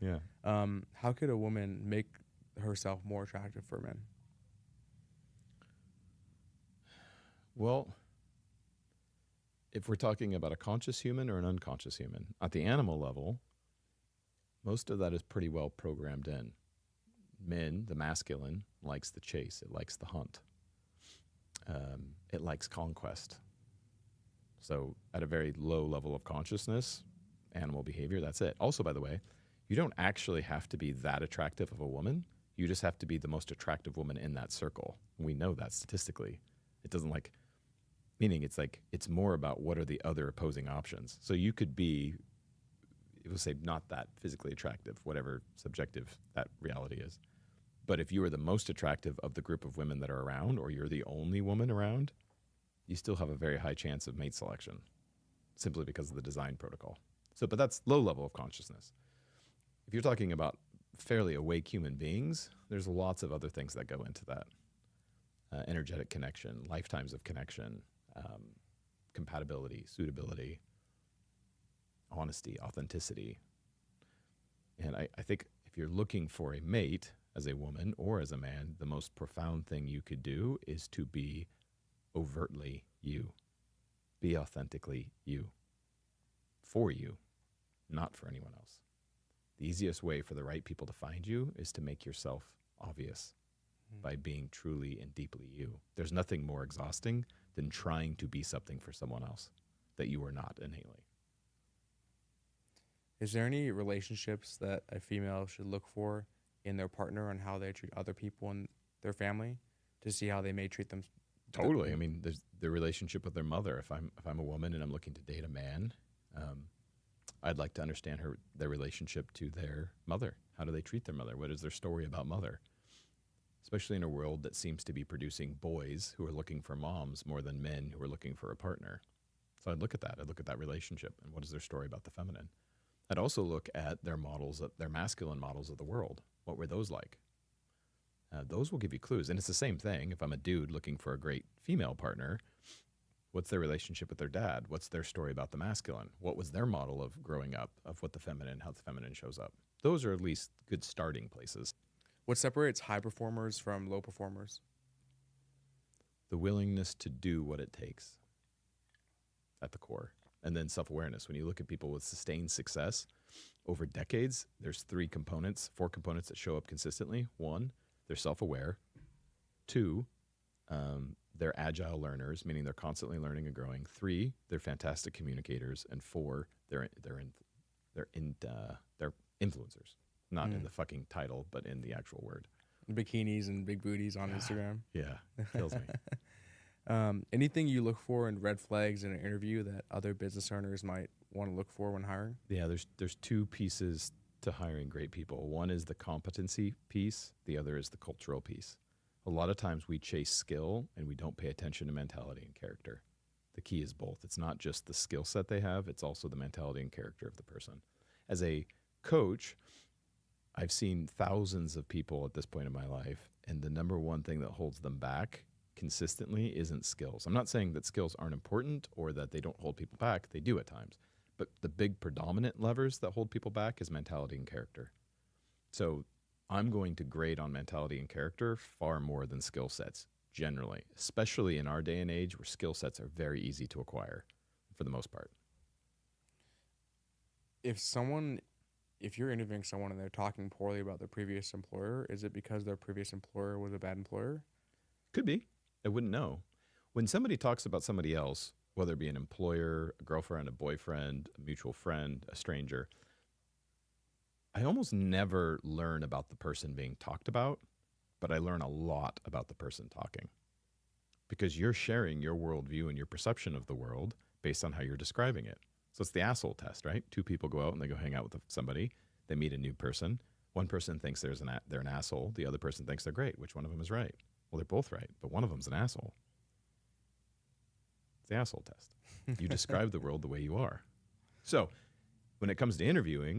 Yeah. How could a woman make herself more attractive for men? Well, if we're talking about a conscious human or an unconscious human, at the animal level, most of that is pretty well programmed in. Men, the masculine, likes the chase, it likes the hunt, it likes conquest. So, at a very low level of consciousness, animal behavior, that's it. Also, by the way, you don't actually have to be that attractive of a woman. You just have to be the most attractive woman in that circle. We know that statistically. It doesn't like, meaning it's like, it's more about what are the other opposing options. So you could be, it will say not that physically attractive, whatever subjective that reality is. But if you are the most attractive of the group of women that are around, or you're the only woman around, you still have a very high chance of mate selection simply because of the design protocol. So, but that's low level of consciousness. If you're talking about fairly awake human beings, there's lots of other things that go into that. Energetic connection, lifetimes of connection, compatibility, suitability, honesty, authenticity. And I think if you're looking for a mate as a woman or as a man, the most profound thing you could do is to be overtly you. Be authentically you. For you, not for anyone else. The easiest way for the right people to find you is to make yourself obvious by being truly and deeply you. There's nothing more exhausting than trying to be something for someone else that you are not innately. Is there any relationships that a female should look for in their partner and how they treat other people in their family to see how they may treat them? Totally. I mean, there's the relationship with their mother. If I'm a woman and I'm looking to date a man, I'd like to understand their relationship to their mother. How do they treat their mother? What is their story about mother? Especially in a world that seems to be producing boys who are looking for moms more than men who are looking for a partner. So I'd look at that. I'd look at that relationship and what is their story about the feminine. I'd also look at their models, their masculine models of the world. What were those like? Those will give you clues. And it's the same thing. If I'm a dude looking for a great female partner, what's their relationship with their dad? What's their story about the masculine? What was their model of growing up, of what the feminine, how the feminine shows up? Those are at least good starting places. What separates high performers from low performers? The willingness to do what it takes at the core. And then self-awareness. When you look at people with sustained success over decades, there's four components that show up consistently. One, they're self-aware. Two, they're agile learners, meaning they're constantly learning and growing. Three, they're fantastic communicators. And four, they're influencers, not in the fucking title, but in the actual word. Bikinis and big booties on Instagram. Yeah, kills me. Anything you look for in red flags in an interview that other business owners might want to look for when hiring? Yeah, there's two pieces to hiring great people. One is the competency piece. The other is the cultural piece. A lot of times we chase skill and we don't pay attention to mentality and character. The key is both. It's not just the skill set they have, it's also the mentality and character of the person. As a coach, I've seen thousands of people at this point in my life, and the number one thing that holds them back consistently isn't skills. I'm not saying that skills aren't important or that they don't hold people back. They do at times. But the big predominant levers that hold people back is mentality and character. So I'm going to grade on mentality and character far more than skill sets generally, especially in our day and age where skill sets are very easy to acquire for the most part. If you're interviewing someone and they're talking poorly about their previous employer, is it because their previous employer was a bad employer? Could be. I wouldn't know. When somebody talks about somebody else, whether it be an employer, a girlfriend, a boyfriend, a mutual friend, a stranger, I almost never learn about the person being talked about, but I learn a lot about the person talking. Because you're sharing your worldview and your perception of the world based on how you're describing it. So it's the asshole test, right? Two people go out and they go hang out with somebody. They meet a new person. One person thinks they're an asshole. The other person thinks they're great. Which one of them is right? Well, they're both right, but one of them's an asshole. It's the asshole test. You describe the world the way you are. So when it comes to interviewing,